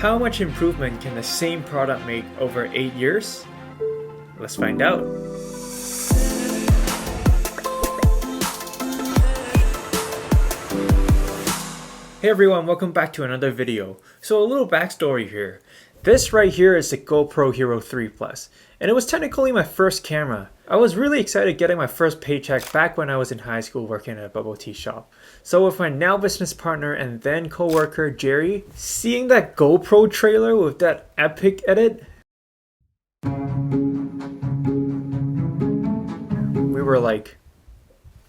how much improvement can the same product make over 8 years? Let's find out. Hey everyone, welcome back to another video. So a little backstory here. This right here is the GoPro Hero 3 Plus, and it was technically my first camera. I was really excited getting my first paycheck back when I was in high school working at a bubble tea shop. So with my now business partner and then co-worker Jerry, seeing that GoPro trailer with that epic edit, we were like,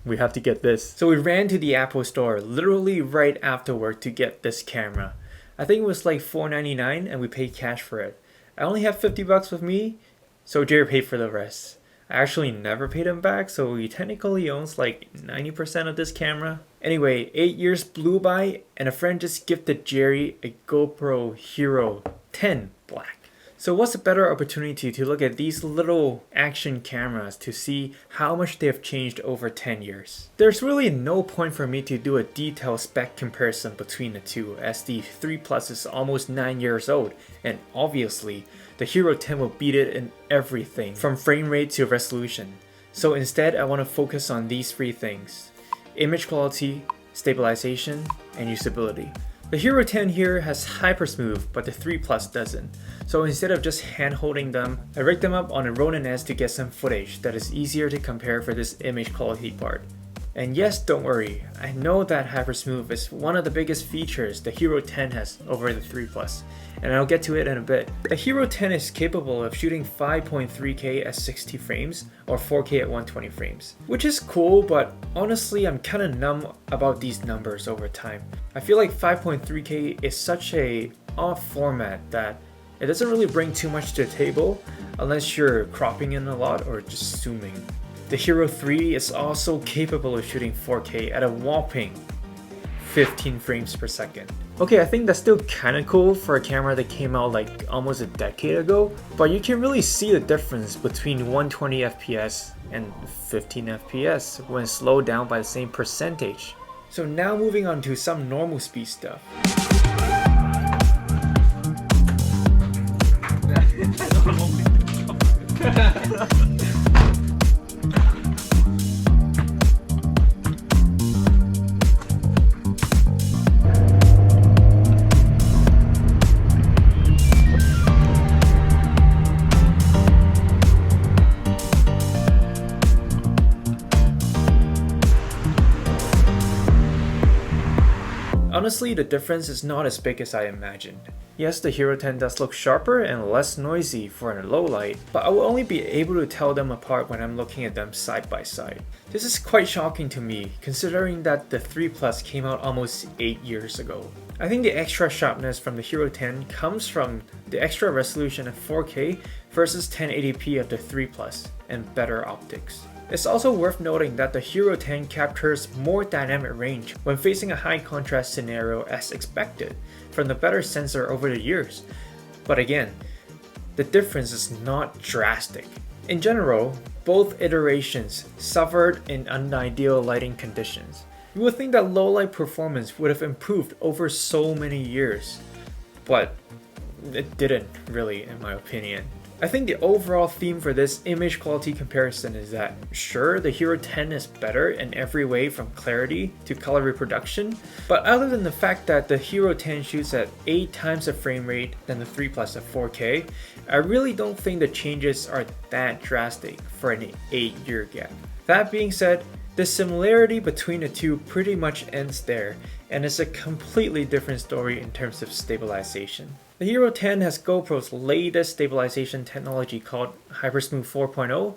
we have to get this. So we ran to the Apple store literally right after work to get this camera. I think it was like $4.99 and we paid cash for it. I only have $50 with me, so Jerry paid for the rest. I actually never paid him back, so he technically owns like 90% of this camera. Anyway, 8 years blew by and a friend just gifted Jerry a GoPro Hero 10 Black. So what's a better opportunity to look at these little action cameras to see how much they have changed over 10 years. There's really no point for me to do a detailed spec comparison between the two, as the 3 Plus is almost 9 years old, and obviously the Hero 10 will beat it in everything from frame rate to resolution. So instead I want to focus on these three things: image quality, stabilization, and usability. The Hero 10 here has Hypersmooth, but the 3 Plus doesn't. So instead of just hand holding them, I rigged them up on a Ronin S to get some footage that is easier to compare for this image quality part. And yes, don't worry, I know that Hypersmooth is one of the biggest features the Hero 10 has over the 3 Plus, and I'll get to it in a bit. The Hero 10 is capable of shooting 5.3K at 60 frames or 4K at 120 frames, which is cool, but honestly I'm kinda numb about these numbers over time. I feel like 5.3K is such a off format that it doesn't really bring too much to the table unless you're cropping in a lot or just zooming. The Hero 3 is also capable of shooting 4K at a whopping 15 frames per second. Okay, I think that's still kinda cool for a camera that came out like almost a decade ago, but you can really see the difference between 120 FPS and 15 FPS when slowed down by the same percentage. So now moving on to some normal speed stuff. Honestly, the difference is not as big as I imagined. Yes, the Hero 10 does look sharper and less noisy for a low light, but I will only be able to tell them apart when I'm looking at them side by side. This is quite shocking to me, considering that the 3 Plus came out almost 8 years ago. I think the extra sharpness from the Hero 10 comes from the extra resolution at 4K versus 1080p of the 3 Plus and better optics. It's also worth noting that the Hero 10 captures more dynamic range when facing a high contrast scenario as expected from the better sensor over the years. But again, the difference is not drastic. In general, both iterations suffered in unideal lighting conditions. You would think that low light performance would have improved over so many years, but it didn't really, in my opinion. I think the overall theme for this image quality comparison is that, sure, the Hero 10 is better in every way from clarity to color reproduction, but other than the fact that the Hero 10 shoots at 8 times the frame rate than the 3 Plus at 4K, I really don't think the changes are that drastic for an 8-year gap. That being said, the similarity between the two pretty much ends there, and it's a completely different story in terms of stabilization. The Hero 10 has GoPro's latest stabilization technology called Hypersmooth 4.0,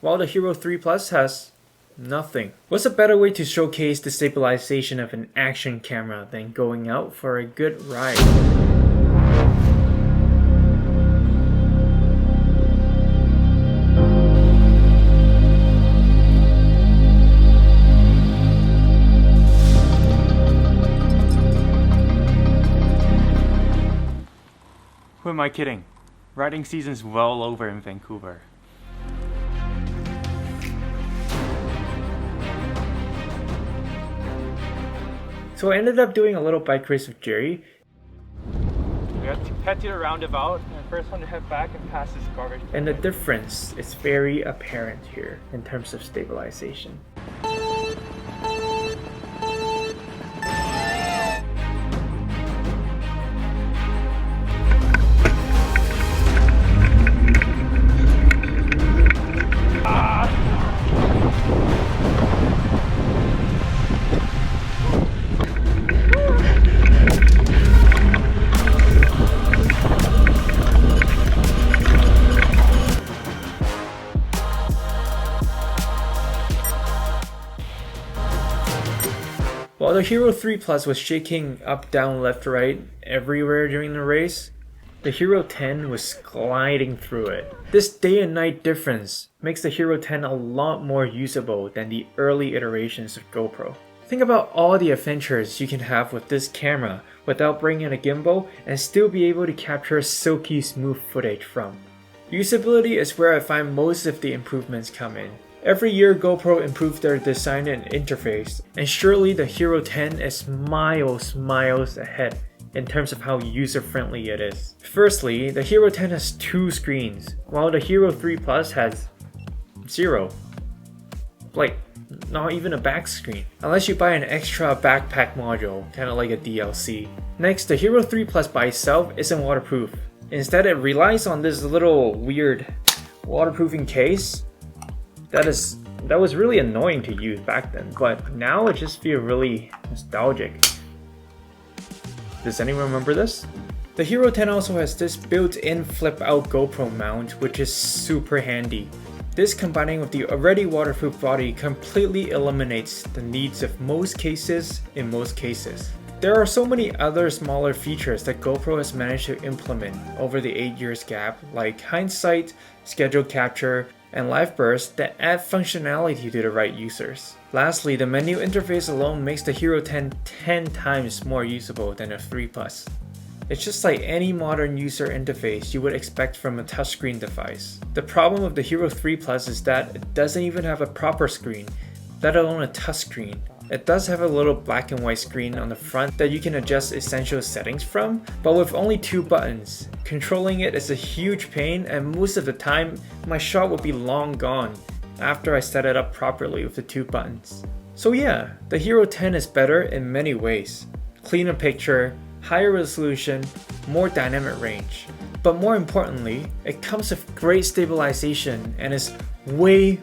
while the Hero 3 Plus has nothing. What's a better way to showcase the stabilization of an action camera than going out for a good ride? Who am I kidding? Riding season's well over in Vancouver. So I ended up doing a little bike race with Jerry. have to head to the roundabout and first want to head back and pass this garbage. And the difference is very apparent here in terms of stabilization. While the Hero 3 Plus was shaking up, down, left, right, everywhere during the race, the Hero 10 was gliding through it. This day and night difference makes the Hero 10 a lot more usable than the early iterations of GoPro. Think about all the adventures you can have with this camera without bringing a gimbal and still be able to capture silky smooth footage from. Usability is where I find most of the improvements come in. Every year GoPro improved their design and interface, and surely the Hero 10 is miles ahead in terms of how user-friendly it is. Firstly, the Hero 10 has 2 screens, while the Hero 3 Plus has 0. Like, not even a back screen, unless you buy an extra backpack module, kinda like a DLC. Next, the Hero 3 Plus by itself isn't waterproof. Instead, it relies on this little weird waterproofing case. That was really annoying to use back then, but now it just feels really nostalgic. Does anyone remember this? The Hero 10 also has this built-in flip-out GoPro mount, which is super handy. This combining with the already waterproof body completely eliminates the needs of most cases in most cases. There are so many other smaller features that GoPro has managed to implement over the 8 years gap, like hindsight, schedule capture, and live burst that add functionality to the right users. Lastly, the menu interface alone makes the Hero 10 10 times more usable than a 3 Plus. It's just like any modern user interface you would expect from a touchscreen device. The problem with the Hero 3 Plus is that it doesn't even have a proper screen, let alone a touchscreen. It does have a little black and white screen on the front that you can adjust essential settings from, but with only 2 buttons. Controlling it is a huge pain, and most of the time, my shot would be long gone after I set it up properly with the 2 buttons. So yeah, the Hero 10 is better in many ways. Cleaner picture, higher resolution, more dynamic range. But more importantly, it comes with great stabilization and is way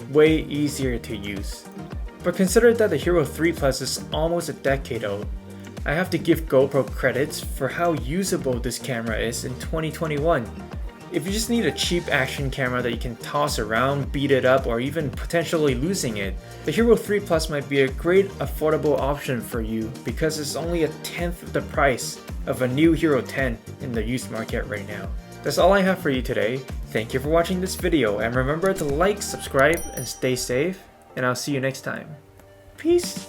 easier to use. But consider that the Hero 3 Plus is almost a decade old. I have to give GoPro credits for how usable this camera is in 2021. If you just need a cheap action camera that you can toss around, beat it up, or even potentially losing it, the Hero 3 Plus might be a great affordable option for you because it's only a tenth of the price of a new Hero 10 in the used market right now. That's all I have for you today. Thank you for watching this video, and remember to like, subscribe, and stay safe, and I'll see you next time. Peace!